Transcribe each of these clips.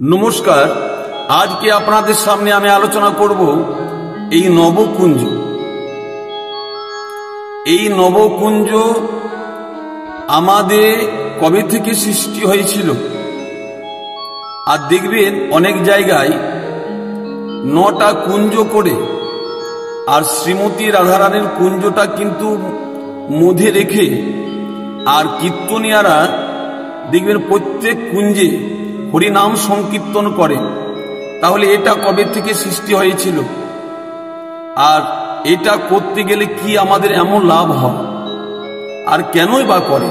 নমস্কার। আজকে আপনাদের সামনে আমি আলোচনা করব এই নবকুঞ্জ। এই নবকুঞ্জ আমাদের কবে থেকে সৃষ্টি হয়েছিল। আর দেখবেন অনেক জায়গায় 9টা কুঞ্জ করে, আর শ্রীমতী রাধারানীর কুঞ্জটা কিন্তু মধ্যে রেখে, আর কীর্তনিয়ারা দেখবেন প্রত্যেক কুঞ্জে হরিনাম সংকীর্তন করে। তাহলে এটা কবে থেকে সৃষ্টি হয়েছিল, আর এটা করতে গেলে কি আমাদের এমন লাভ হয়, আর কেনই বা করে?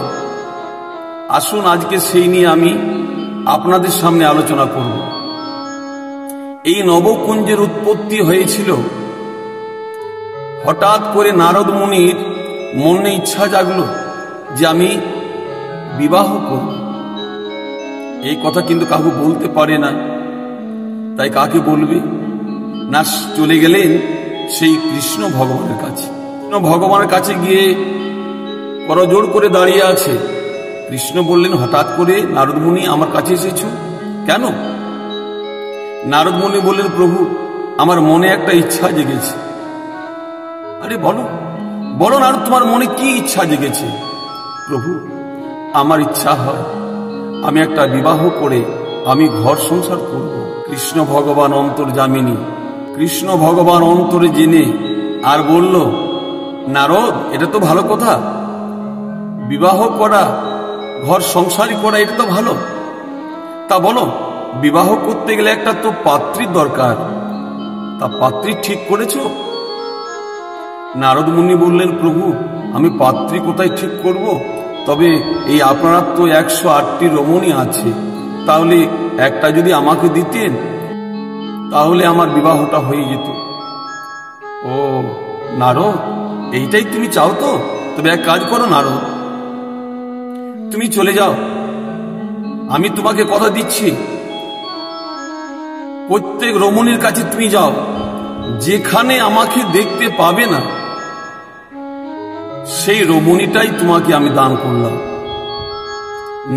আসুন আজকে সেই নিয়ে আমি আপনাদের সামনে আলোচনা করব। এই নবকুঞ্জের উৎপত্তি হয়েছিল হঠাৎ করে নারদ মুনির মনে ইচ্ছা জাগলো যে আমি বিবাহ করব। এই কথা কিন্তু কাউকে বলতে পারে না, তাই কাকে বলবে না, চলে গেলেন সেই কৃষ্ণ ভগবানের কাছে। কৃষ্ণ ভগবানের কাছে গিয়ে করজোড় করে দাঁড়িয়ে আছে। কৃষ্ণ বললেন, হঠাৎ করে নারদ মুনি আমার কাছে এসেছো কেন? নারদ মুনি বললেন, প্রভু আমার মনে একটা ইচ্ছা জেগেছে। আরে বলো বলো নারদ, তোমার মনে কি ইচ্ছা জেগেছে? প্রভু আমার ইচ্ছা হয় আমি একটা বিবাহ করে আমি ঘর সংসার করব। কৃষ্ণ ভগবান অন্তর্যামিনী, কৃষ্ণ ভগবান অন্তরে জেনে আর বলল, নারদ এটা তো ভালো কথা, বিবাহ করা ঘর সংসারই করা এটা তো ভালো। তা বলো বিবাহ করতে গেলে একটা তো পাত্রীর দরকার, তা পাত্রী ঠিক করেছো? নারদ মুনি বললেন, প্রভু আমি পাত্রী কোথায় ঠিক করব? তবে এই আপনার তো 108টি রমণী আছে, তাহলে একটা যদি আমাকে দিতেন তাহলে আমার বিবাহটা হয়ে যেত। ও নারদ, এইটাই তুমি চাও তো? তবে এক কাজ করো নারদ, তুমি চলে যাও, আমি তোমাকে কথা দিচ্ছি, প্রত্যেক রমণীর কাছে তুমি যাও, যেখানে আমাকে দেখতে পাবে না সেই রমণীটাই তোমাকে আমি দান করলাম।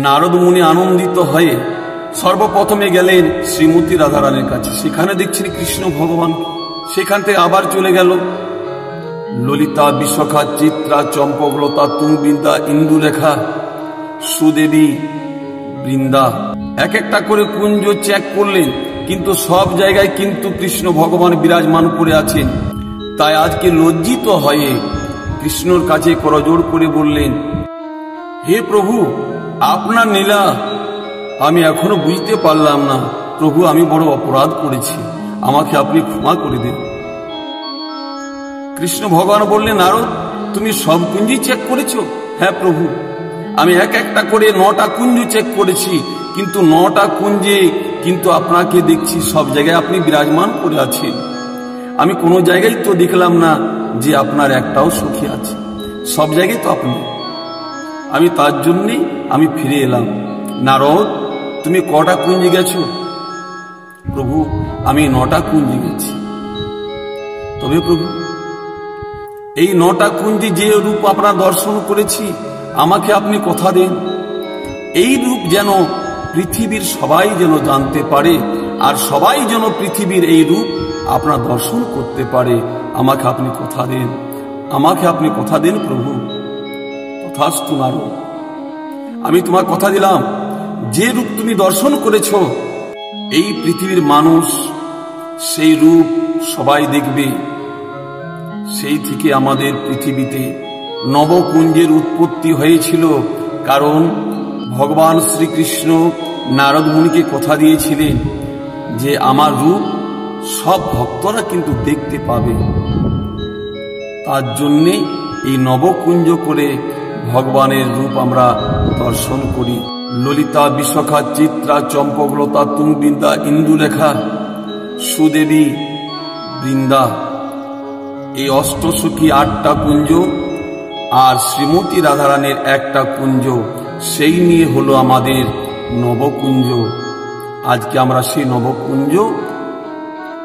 নারদ মুনি আনন্দিত হয়ে সর্বপ্রথমে গেলেন শ্রীমতী রাধারানীর কাছে। সেখানে দেখছেন কৃষ্ণ ভগবান। সেখান থেকে আবার চলে গেল ললিতা, বিশাখা, চিত্রা, চম্পকলতা, তুঙ্গবৃন্দা, ইন্দুলেখা, সুদেবী, বৃন্দা। এক একটা করে কুঞ্জ চেক করলেন, কিন্তু সব জায়গায় কিন্তু কৃষ্ণ ভগবান বিরাজমান করে আছেন। তাই আজকে লজ্জিত হয়ে কৃষ্ণর কাছে করজোড় করে বললেন, হে প্রভু আপনার লীলা আমি এখনো বুঝতে পারলাম না। প্রভু আমি বড় অপরাধ করেছি, আমাকে আপনি ক্ষমা করে দিন। কৃষ্ণ ভগবান বললেন, নারদ তুমি সব কুঞ্জই চেক করেছো? হ্যাঁ প্রভু, আমি এক একটা করে 9টা কুঞ্জ চেক করেছি, কিন্তু 9টা কুঞ্জে কিন্তু আপনাকে দেখছি সব জায়গায় আপনি বিরাজমান করে আছেন। আমি কোনো জায়গায় তো দেখলাম না যে আপনার একটাও সখী আছে, সব জায়গায় তো আপনি। আমি তার জন্যই আমি ফিরে এলাম। নারদ তুমি কটা কুঞ্জে গেছো? প্রভু আমি 9টা কুঞ্জে গেছি। তবে প্রভু এই 9টা কুঞ্জে যে রূপ আপনার দর্শন করেছি, আমাকে আপনি কথা দেন, এই রূপ যেন পৃথিবীর সবাই যেন জানতে পারে, আর সবাই যেন পৃথিবীর এই রূপ আপনার দর্শন করতে পারে। আমাকে আপনি কথা দেন, আমাকে আপনি কথা দেন প্রভু। তথাস্তু নারদ, আমি তোমার কথা দিলাম, যে রূপ তুমি দর্শন করেছ এই পৃথিবীর মানুষ সেই রূপ সবাই দেখবে। সেই থেকে আমাদের পৃথিবীতে নবকুঞ্জের উৎপত্তি হয়েছিল, কারণ ভগবান শ্রীকৃষ্ণ নারদ মুনিকে কথা দিয়েছিলেন যে আমার রূপ সব ভক্তরা কিন্তু দেখতে পাবে। তার জন্যে এই নবকুঞ্জ করে ভগবানের রূপ আমরা দর্শন করি। ললিতা, বিশাখা, চিত্রা, চম্পকলতা, তুঙ্গবৃন্দা, ইন্দুলেখা, সুদেবী, বৃন্দা, এই অষ্টসখী 8টা কুঞ্জ, আর শ্রীমতী রাধারানীর একটা কুঞ্জ, সেই নিয়ে হলো আমাদের নবকুঞ্জ। আজকে আমরা সেই নবকুঞ্জ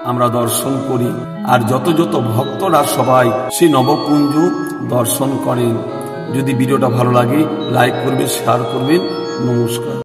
আমরা দর্শন করি, আর যত যত ভক্তরা সবাই সেই নবকুঞ্জ দর্শন করেন। যদি ভিডিওটা ভালো লাগে লাইক করবেন, শেয়ার করবেন। নমস্কার।